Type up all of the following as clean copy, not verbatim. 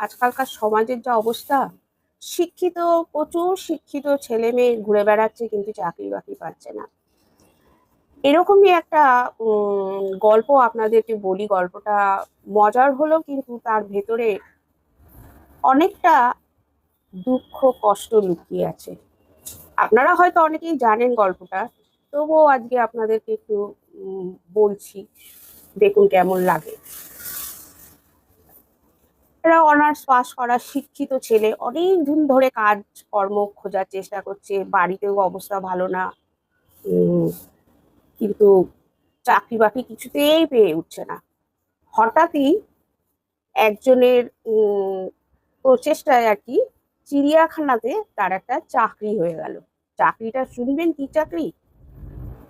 আজকালকার সমাজের যা অবস্থা, শিক্ষিত প্রচুর শিক্ষিত ছেলে মেয়ে ঘুরে বেড়াচ্ছে কিন্তু চাকরি বাকরি পাচ্ছে না। এরকমই একটা গল্প আপনাদেরকে বলি। গল্পটা মজার হলেও কিন্তু তার ভেতরে অনেকটা দুঃখ কষ্ট লুকিয়ে আছে। আপনারা হয়তো অনেকেই জানেন গল্পটা, তবুও আজকে আপনাদেরকে একটু বলছি, দেখুন কেমন লাগে। এরা অনার্স পাস করা শিক্ষিত ছেলে, অনেক দিন ধরে কাজ কর্ম খোঁজার চেষ্টা করছে, বাড়িতেও অবস্থা ভালো না। কিন্তু চাকরি বাকরি কিছুতেই পেয়ে উঠছে না। হঠাৎই একজনের প্রচেষ্টায় আর কি চিড়িয়াখানাতে তার একটা চাকরি হয়ে গেল। চাকরিটা শুনবেন কি চাকরি?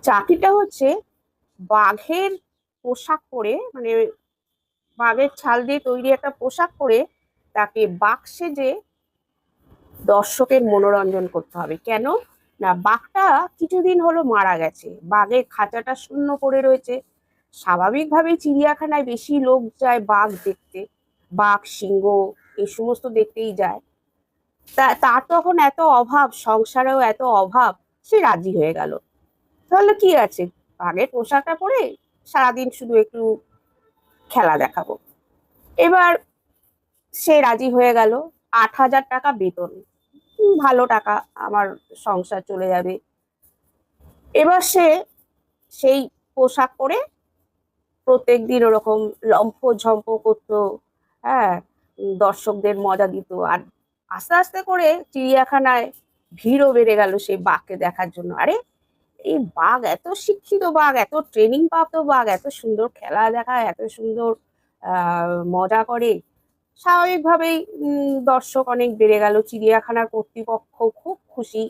চাকরিটা হচ্ছে বাঘের পোশাক পরে, মানে বাঘের ছাল দিয়ে তৈরি একটা পোশাক পরে তাকে বাঘ সেজে দর্শকের মনোরঞ্জন করতে হবে। কেন না, বাঘটা কিছুদিন হলো মারা গেছে, বাঘের খাঁচাটা শূন্য পড়ে রয়েছে। স্বাভাবিকভাবেই চিড়িয়াখানায় বেশি লোক যায় বাঘ দেখতে, বাঘ সিংহ এই সমস্ত দেখতেই যায়। তার তখন এত অভাব, সংসারেও এত অভাব, সে রাজি হয়ে গেল। তাহলে কি আছে, বাঘের পোশাকটা পরে সারাদিন শুধু একটু খেলা দেখাবো। এবার সে রাজি হয়ে গেল। 8,000 টাকা বেতন, ভালো টাকা, আমার সংসার চলে যাবে। এবার সে সেই পোশাক পরে প্রত্যেকদিন ওরকম লম্ফ ঝম্প করতো। হ্যাঁ, দর্শকদের মজা দিত। আর আস্তে আস্তে করে চিড়িয়াখানায় ভিড়ও বেড়ে গেল সেই বাঘকে দেখার জন্য। আরে, এই বাঘ এত শিক্ষিত, বাঘ এত ট্রেনিং প্রাপ্ত, বাঘ এত সুন্দর খেলা দেখায়, এত সুন্দর মজা করে। স্বাভাবিকভাবেই দর্শক অনেক বেড়ে গেল। চিড়িয়াখানার কর্তৃপক্ষ খুব খুশি,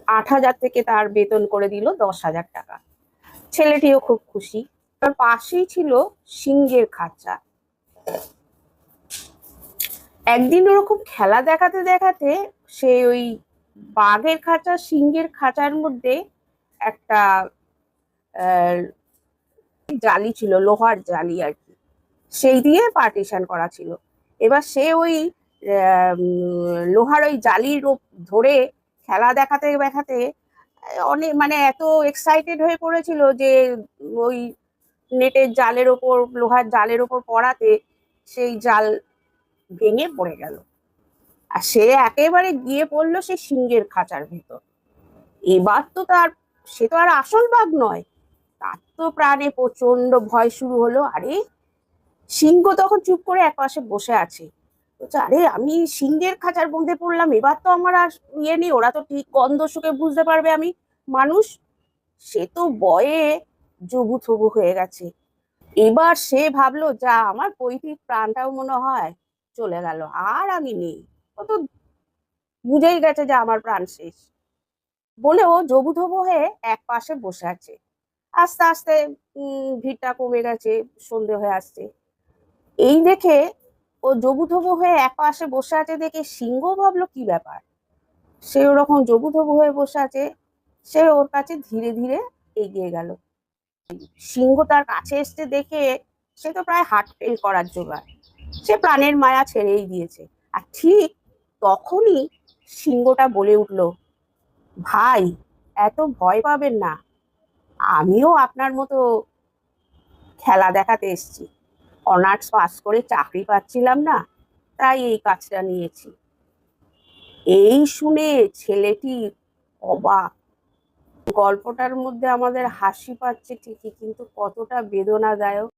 8,000 থেকে তার বেতন করে দিল 10,000 টাকা। ছেলেটিও খুব খুশি। তার পাশেই ছিল সিংহের খাঁচা। একদিন ওরকম খেলা দেখাতে দেখাতে সে ওই বাঘের খাঁচা সিংহের খাঁচার মধ্যে একটা জালি ছিল, লোহার জালি আর কি, সেই দিয়ে পার্টিশন করা ছিল। এবার সে ওই লোহার ওই জালির ধরে খেলা দেখাতে দেখাতে অনেক, মানে এত এক্সাইটেড হয়ে পড়েছিল যে ওই নেটের জালের ওপর, লোহার জালের ওপর পড়াতে সেই জাল ভেঙে পড়ে গেল। আর সে একেবারে গিয়ে পড়লো সে সিংহের খাঁচার ভেতর। এবার তো তার, সে তো আর আসল বাঘ নয়, তার তো প্রাণে প্রচন্ড ভয় শুরু হলো। আরে, সিংহ তখন চুপ করে একপাশে বসে আছে। বলছে, আরে আমি সিংহের খাঁচার মধ্যে পড়লাম, এবার তো আমার আর ইয়ে নেই, ওরা তো ঠিক গন্ধ শুকে বুঝতে পারবে আমি মানুষ। সে তো ভয়ে জবু থবু হয়ে গেছে। এবার সে ভাবলো, যা আমার পৈতৃক প্রাণটাও মনে হয় চলে গেল, আর আমি নেই। ও তো বুঝেই গেছে যে আমার প্রাণ শেষ, বলে ও জবু থবু হয়ে এক পাশে বসে আছে। আস্তে আস্তে ভিড়টা কমে গেছে, সন্ধে হয়ে আসছে। এই দেখে ও জবুথবু হয়ে এক পাশে বসে আছে দেখে সিংহ ভাবলো কি ব্যাপার, সে ওরকম জবুথবু হয়ে বসে আছে। সে ওর কাছে ধীরে ধীরে এগিয়ে গেল। সিংহ তার কাছে এসে দেখে সে তো প্রায় হার্ট ফেল করার জোগাড়, সে প্রাণের মায়া ছেড়েই দিয়েছে। আর ঠিক তখনই সিংহটা বলে উঠলো, ভাই, এত ভয় পাবেন না, আমিও আপনার মতো খেলা দেখাতে এসেছি। অনার্স পাস করে চাকরি পাচ্ছিলাম না, তাই এই কাজটা নিয়েছি। এই শুনে ছেলেটি অবাক। গল্পটার মধ্যে আমাদের হাসি পাচ্ছে ঠিকই, কিন্তু কতটা বেদনাদায়ক।